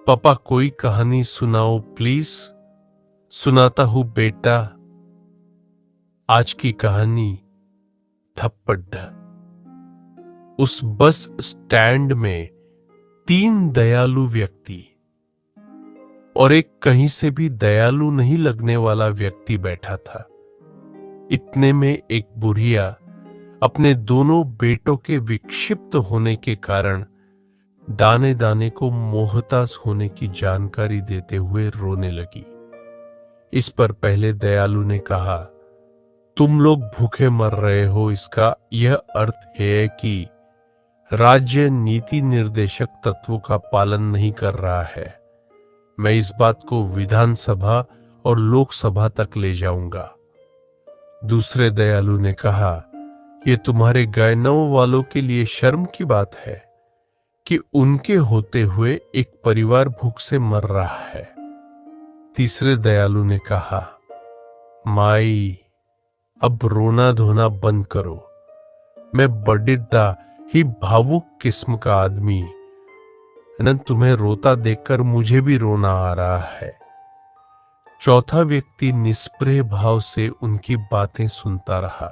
पापा कोई कहानी सुनाओ प्लीज। सुनाता हूं बेटा। आज की कहानी थप्पड़। उस बस स्टैंड में 3 दयालु व्यक्ति और एक कहीं से भी दयालु नहीं लगने वाला व्यक्ति बैठा था। इतने में एक बुढ़िया अपने दोनों बेटों के विक्षिप्त होने के कारण दाने दाने को मोहताज होने की जानकारी देते हुए रोने लगी। इस पर पहले दयालु ने कहा, तुम लोग भूखे मर रहे हो, इसका यह अर्थ है कि राज्य नीति निर्देशक तत्वों का पालन नहीं कर रहा है। मैं इस बात को विधानसभा और लोकसभा तक ले जाऊंगा। दूसरे दयालु ने कहा, यह तुम्हारे गैनव वालों के लिए शर्म की बात है कि उनके होते हुए एक परिवार भूख से मर रहा है। तीसरे दयालु ने कहा, माई अब रोना धोना बंद करो। मैं बड़िद्दा ही भावुक किस्म का आदमी, न तुम्हें रोता देखकर मुझे भी रोना आ रहा है। चौथा व्यक्ति निष्प्रिय भाव से उनकी बातें सुनता रहा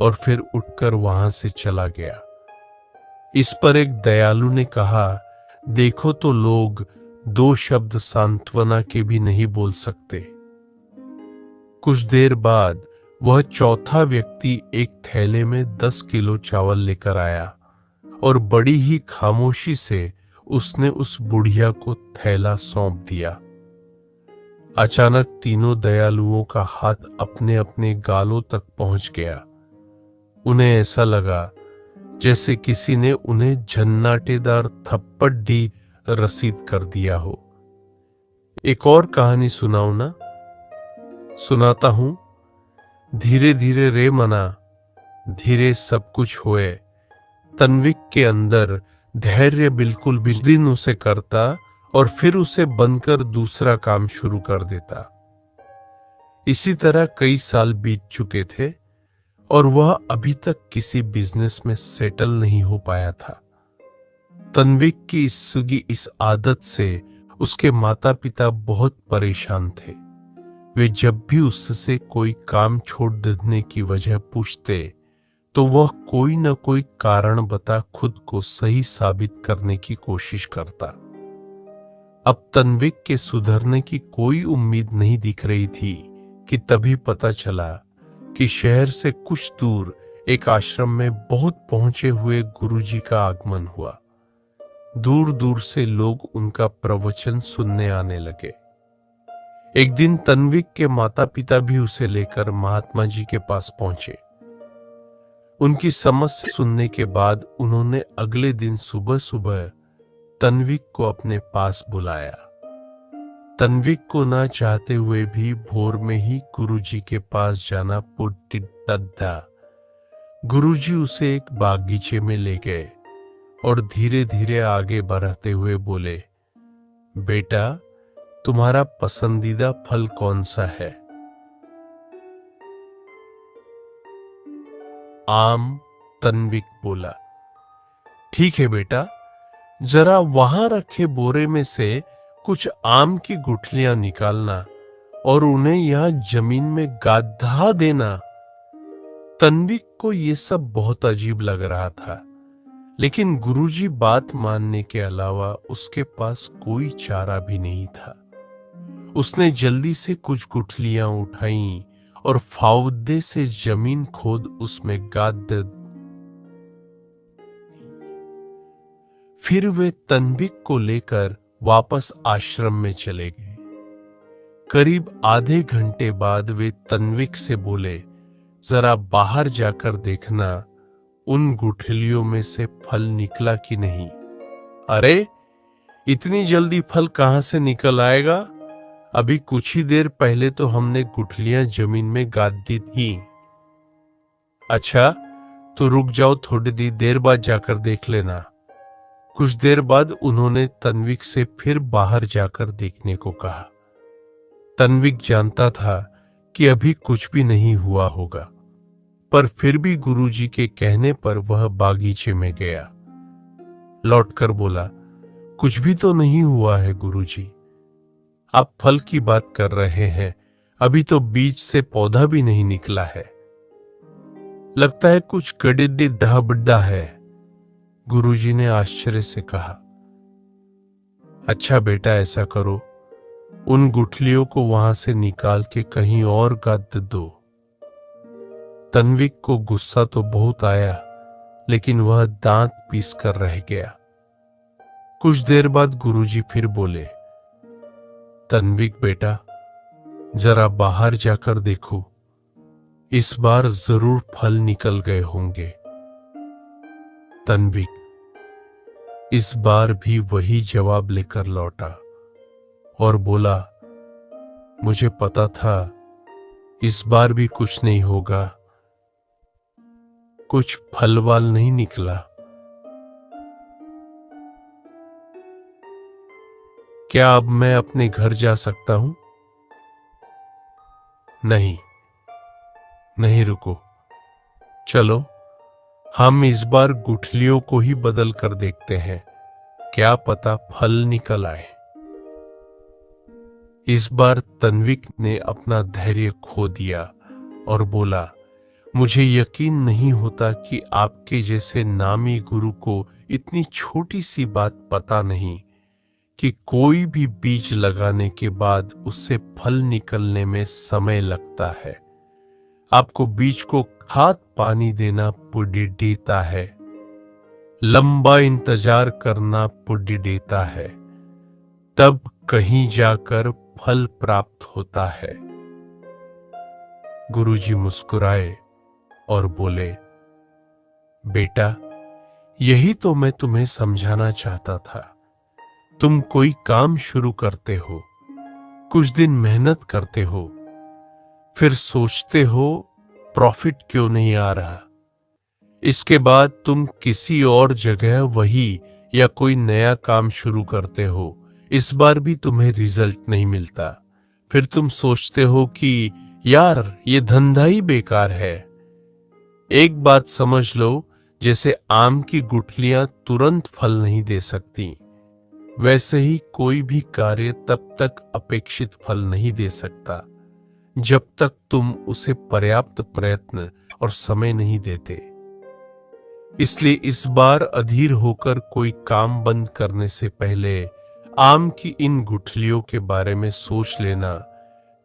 और फिर उठकर वहां से चला गया। इस पर एक दयालु ने कहा, देखो तो लोग 2 शब्द सांत्वना के भी नहीं बोल सकते। कुछ देर बाद वह चौथा व्यक्ति एक थैले में 10 किलो चावल लेकर आया और बड़ी ही खामोशी से उसने उस बुढ़िया को थैला सौंप दिया। अचानक तीनों दयालुओं का हाथ अपने अपने गालों तक पहुंच गया। उन्हें ऐसा लगा जैसे किसी ने उन्हें झन्नाटेदार थप्पड़ दी रसीद कर दिया हो। एक और कहानी सुनाओ ना। सुनाता हूं। धीरे धीरे रे मना, धीरे सब कुछ होए। तन्विक के अंदर धैर्य बिल्कुल भी दिन उसे करता और फिर उसे बनकर दूसरा काम शुरू कर देता। इसी तरह कई साल बीत चुके थे और वह अभी तक किसी बिजनेस में सेटल नहीं हो पाया था। तन्विक की इस आदत से उसके माता पिता बहुत परेशान थे। वे जब भी उससे कोई काम छोड़ देने की वजह पूछते तो वह कोई न कोई कारण बता खुद को सही साबित करने की कोशिश करता। अब तन्विक के सुधरने की कोई उम्मीद नहीं दिख रही थी कि तभी पता चला कि शहर से कुछ दूर एक आश्रम में बहुत पहुंचे हुए गुरुजी का आगमन हुआ। दूर दूर से लोग उनका प्रवचन सुनने आने लगे। एक दिन तन्विक के माता पिता भी उसे लेकर महात्मा जी के पास पहुंचे। उनकी समस्या सुनने के बाद उन्होंने अगले दिन सुबह सुबह तन्विक को अपने पास बुलाया। तन्विक को ना चाहते हुए भी भोर में ही गुरुजी के पास जाना पुट्टिद्दा। गुरुजी उसे एक बागीचे में ले गए और धीरे धीरे आगे बढ़ते हुए बोले, बेटा तुम्हारा पसंदीदा फल कौन सा है? आम। तन्विक बोला, ठीक है बेटा, जरा वहां रखे बोरे में से कुछ आम की गुठलियां निकालना और उन्हें यहां जमीन में गाधा देना। तन्विक को यह सब बहुत अजीब लग रहा था, लेकिन गुरुजी बात मानने के अलावा उसके पास कोई चारा भी नहीं था। उसने जल्दी से कुछ गुठलियां उठाई और फावदे से जमीन खोद उसमें गाद। फिर वे तन्विक को लेकर वापस आश्रम में चले गए। करीब आधे घंटे बाद वे तन्विक से बोले, जरा बाहर जाकर देखना उन गुठलियों में से फल निकला कि नहीं। अरे इतनी जल्दी फल कहां से निकल आएगा? अभी कुछ ही देर पहले तो हमने गुठलियां जमीन में गाद दी थी। अच्छा तो रुक जाओ, थोड़ी देर बाद जाकर देख लेना। कुछ देर बाद उन्होंने तन्विक से फिर बाहर जाकर देखने को कहा। तन्विक जानता था कि अभी कुछ भी नहीं हुआ होगा, पर फिर भी गुरुजी के कहने पर वह बागीचे में गया। लौटकर बोला, कुछ भी तो नहीं हुआ है गुरुजी। आप फल की बात कर रहे हैं, अभी तो बीज से पौधा भी नहीं निकला है। लगता है कुछ गड़िड्डी डहबड्डा है, गुरुजी ने आश्चर्य से कहा। अच्छा बेटा, ऐसा करो, उन गुठलियों को वहां से निकाल के कहीं और गाद दो। तन्विक को गुस्सा तो बहुत आया, लेकिन वह दांत पीस कर रह गया। कुछ देर बाद गुरुजी फिर बोले, तन्विक बेटा, जरा बाहर जाकर देखो, इस बार जरूर फल निकल गए होंगे। तन्विक इस बार भी वही जवाब लेकर लौटा और बोला, मुझे पता था इस बार भी कुछ नहीं होगा, कुछ फल वाल नहीं निकला। क्या अब मैं अपने घर जा सकता हूं? नहीं नहीं, रुको, चलो हम इस बार गुठलियों को ही बदल कर देखते हैं, क्या पता फल निकल आए। इस बार तन्विक ने अपना धैर्य खो दिया और बोला, मुझे यकीन नहीं होता कि आपके जैसे नामी गुरु को इतनी छोटी सी बात पता नहीं कि कोई भी बीज लगाने के बाद उससे फल निकलने में समय लगता है। आपको बीज को खाद पानी देना पुण्य देता है, लंबा इंतजार करना पुण्य देता है, तब कहीं जाकर फल प्राप्त होता है। गुरुजी मुस्कुराए और बोले, बेटा, यही तो मैं तुम्हें समझाना चाहता था। तुम कोई काम शुरू करते हो, कुछ दिन मेहनत करते हो, फिर सोचते हो प्रॉफिट क्यों नहीं आ रहा। इसके बाद तुम किसी और जगह वही या कोई नया काम शुरू करते हो, इस बार भी तुम्हें रिजल्ट नहीं मिलता। फिर तुम सोचते हो कि यार ये धंधा ही बेकार है। एक बात समझ लो, जैसे आम की गुठलियां तुरंत फल नहीं दे सकती, वैसे ही कोई भी कार्य तब तक अपेक्षित फल नहीं दे सकता जब तक तुम उसे पर्याप्त प्रयत्न और समय नहीं देते। इसलिए इस बार अधीर होकर कोई काम बंद करने से पहले आम की इन गुठलियों के बारे में सोच लेना।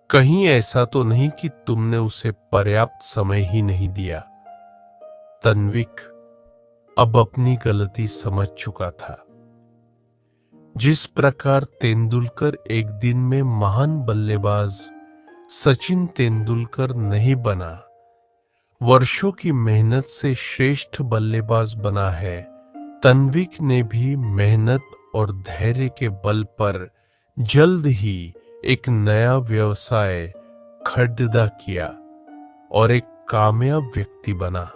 कहीं ऐसा तो नहीं कि तुमने उसे पर्याप्त समय ही नहीं दिया। तन्विक अब अपनी गलती समझ चुका था। जिस प्रकार तेंदुलकर एक दिन में महान बल्लेबाज सचिन तेंदुलकर नहीं बना, वर्षों की मेहनत से श्रेष्ठ बल्लेबाज बना है, तन्विक ने भी मेहनत और धैर्य के बल पर जल्द ही एक नया व्यवसाय खड़ा किया और एक कामयाब व्यक्ति बना।